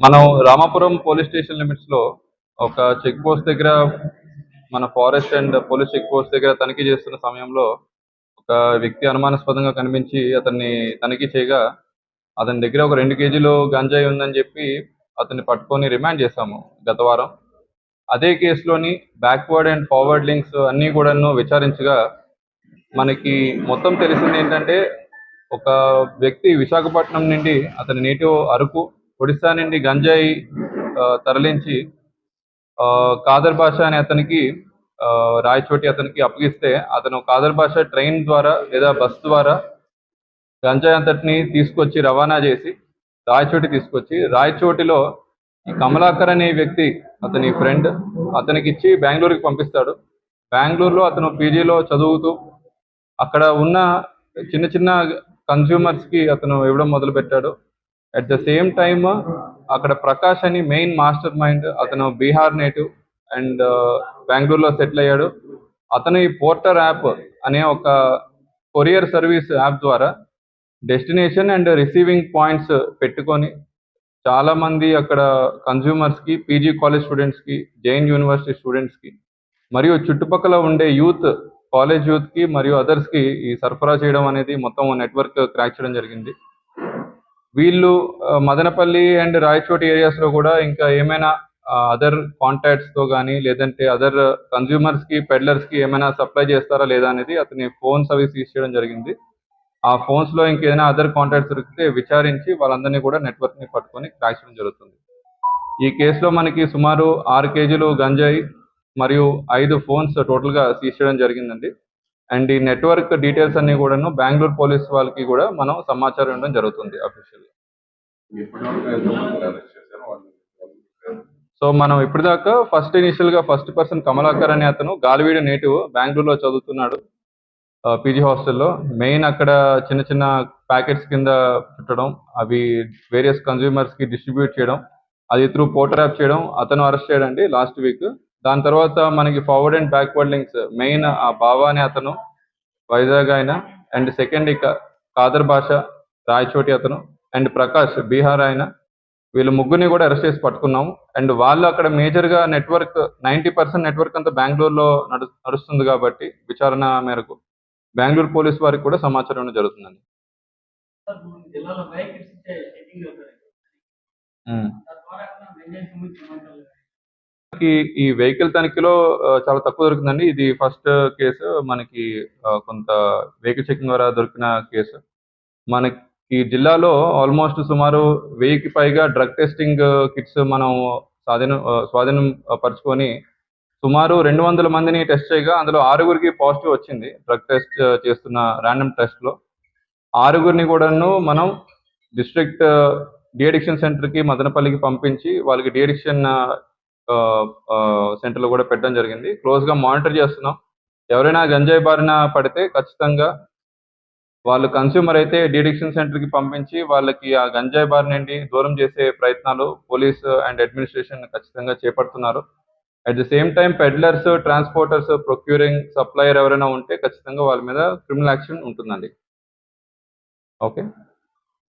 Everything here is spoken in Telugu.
మనం రామాపురం పోలీస్ స్టేషన్ లిమిట్స్ లో ఒక చెక్ పోస్ట్ దగ్గర మన forest and police check post దగ్గర తనిఖీ చేస్తున్న సమయంలో ఒక వ్యక్తి అనుమానాస్పదంగా కనిపించి అతన్ని తనిఖీ చేయగా అతని దగ్గర ఒక 2 కేజీలు గంజాయి ఉందని చెప్పి అతన్ని పట్టుకొని రిమాండ్ చేశాము గత వారం. అదే కేసులోని బ్యాక్వర్డ్ అండ్ ఫార్వర్డ్ లింక్స్ అన్నీ కూడాను విచారించగా మనకి మొత్తం తెలిసింది ఏంటంటే ఒక వ్యక్తి విశాఖపట్నం నుండి అతని నేటివ్ అరకు, ఒడిశా నుండి గంజాయి తరలించి కాదర్ భాష అనే అతనికి రాయచోటి అతనికి అప్పగిస్తే అతను కాదర్ భాష ట్రైన్ ద్వారా లేదా బస్ ద్వారా గంజాయి అంతటిని తీసుకొచ్చి రవాణా చేసి రాయచోటి తీసుకొచ్చి రాయచోటిలో ఈ కమలాకర్ అనే వ్యక్తి అతని ఫ్రెండ్ అతనికి ఇచ్చి బెంగళూరుకి పంపిస్తాడు. బెంగళూరులో అతను పీజీలో చదువుతూ అక్కడ ఉన్న చిన్న చిన్న కన్స్యూమర్స్కి అతను ఇవ్వడం మొదలుపెట్టాడు. అట్ ద సేమ్ టైమ్ అక్కడ ప్రకాష్ అని మెయిన్ మాస్టర్ మైండ్, అతను బీహార్ నేటివ్ అండ్ బెంగళూరులో సెటిల్ అయ్యాడు. అతను ఈ పోర్టర్ యాప్ అనే ఒక కొరియర్ సర్వీస్ యాప్ ద్వారా డెస్టినేషన్ అండ్ రిసీవింగ్ పాయింట్స్ పెట్టుకొని చాలామంది అక్కడ కన్స్యూమర్స్కి, పీజీ కాలేజ్ స్టూడెంట్స్కి, జైన్ యూనివర్సిటీ స్టూడెంట్స్కి మరియు చుట్టుపక్కల ఉండే యూత్, కాలేజ్ యూత్కి మరియు అదర్స్కి ఈ సరఫరా చేయడం అనేది మొత్తం నెట్వర్క్ క్రాక్ చేయడం జరిగింది. వీళ్ళు మదనపల్లి అండ్ రాయచోటి ఏరియాస్లో కూడా ఇంకా ఏమైనా అదర్ కాంటాక్ట్స్తో కానీ లేదంటే అదర్ కన్స్యూమర్స్కి, పెడ్లర్స్కి ఏమైనా సప్లై చేస్తారా లేదా అనేది అతని ఫోన్స్ అవి సీజ్ చేయడం జరిగింది. ఆ ఫోన్స్లో ఇంకేదైనా అదర్ కాంటాక్ట్స్ దొరికితే విచారించి వాళ్ళందరినీ కూడా నెట్వర్క్ని పట్టుకొని క్రాక్ చేయడం జరుగుతుంది. ఈ కేసులో మనకి సుమారు 6 కేజీలు గంజాయి మరియు 5 ఫోన్స్ టోటల్గా సీజ్ చేయడం జరిగిందండి. అండ్ ఈ నెట్వర్క్ డీటెయిల్స్ అన్ని కూడాను బెంగళూరు పోలీస్ వాళ్ళకి కూడా మనం సమాచారం ఇవ్వడం జరుగుతుంది అఫీషియల్గా. సో మనం ఇప్పటిదాకా ఇనిషియల్గా ఫస్ట్ పర్సన్ కమలాకర్ అనే అతను గాలివీడు నేటివ్, బెంగళూరులో చదువుతున్నాడు పీజీ హాస్టల్లో. మెయిన్ అక్కడ చిన్న చిన్న ప్యాకెట్స్ కింద చుట్టడం, అవి వేరియస్ కన్స్యూమర్స్కి డిస్ట్రిబ్యూట్ చేయడం, అది త్రూ పోర్టర్ యాప్ చేయడం అతను అరెస్ట్ చేయడండి లాస్ట్ వీక్. దాని తర్వాత మనకి forward and backward links main ఆ బావా అనే అతను వైజాగ్ ఆయన, అండ్ సెకండ్ ఇక కాదర్ భాష రాయచోటి అతను, అండ్ ప్రకాష్ బీహార్ ఆయన, వీళ్ళు ముగ్గురిని కూడా అరెస్ట్ చేసి పట్టుకున్నాము. అండ్ వాళ్ళు అక్కడ మేజర్గా నెట్వర్క్ 90% నెట్వర్క్ అంతా బెంగళూరులో నడుస్తుంది కాబట్టి విచారణ మేరకు బెంగళూరు పోలీస్ వారికి కూడా సమాచారం ఇవ్వడం జరుగుతుందండి. ఈ వెహికల్ తనిఖీలో చాలా తక్కువ దొరుకుతుందండి. ఇది ఫస్ట్ కేసు మనకి. కొంత వెహికల్ చెకింగ్ ద్వారా దొరికిన కేసు. మనకి జిల్లాలో ఆల్మోస్ట్ సుమారు 1000కి పైగా డ్రగ్ టెస్టింగ్ కిట్స్ మనం స్వాధీనం పరుచుకొని సుమారు 200 మందిని టెస్ట్ చేయగా అందులో 6గురికి పాజిటివ్ వచ్చింది. డ్రగ్ టెస్ట్ చేస్తున్న ర్యాండమ్ టెస్ట్లో 6గురిని కూడాను మనం డిస్ట్రిక్ట్ డిఅడిక్షన్ సెంటర్కి మదనపల్లికి పంపించి వాళ్ళకి డిఅడిక్షన్ సెంటర్లో కూడా పెట్టడం జరిగింది. క్లోజ్గా మానిటర్ చేస్తున్నాం. ఎవరైనా గంజాయి బారిన పడితే ఖచ్చితంగా వాళ్ళు కన్స్యూమర్ అయితే డిఅడిక్షన్ సెంటర్కి పంపించి వాళ్ళకి ఆ గంజాయి బారి నుండి దూరం చేసే ప్రయత్నాలు పోలీస్ అండ్ అడ్మినిస్ట్రేషన్ ఖచ్చితంగా చేపడుతున్నారు. At the same time peddlers, transporters, procuring, supplier ఎవరైనా ఉంటే ఖచ్చితంగా వాళ్ళ మీద క్రిమినల్ యాక్షన్ ఉంటుందండి. ఓకే.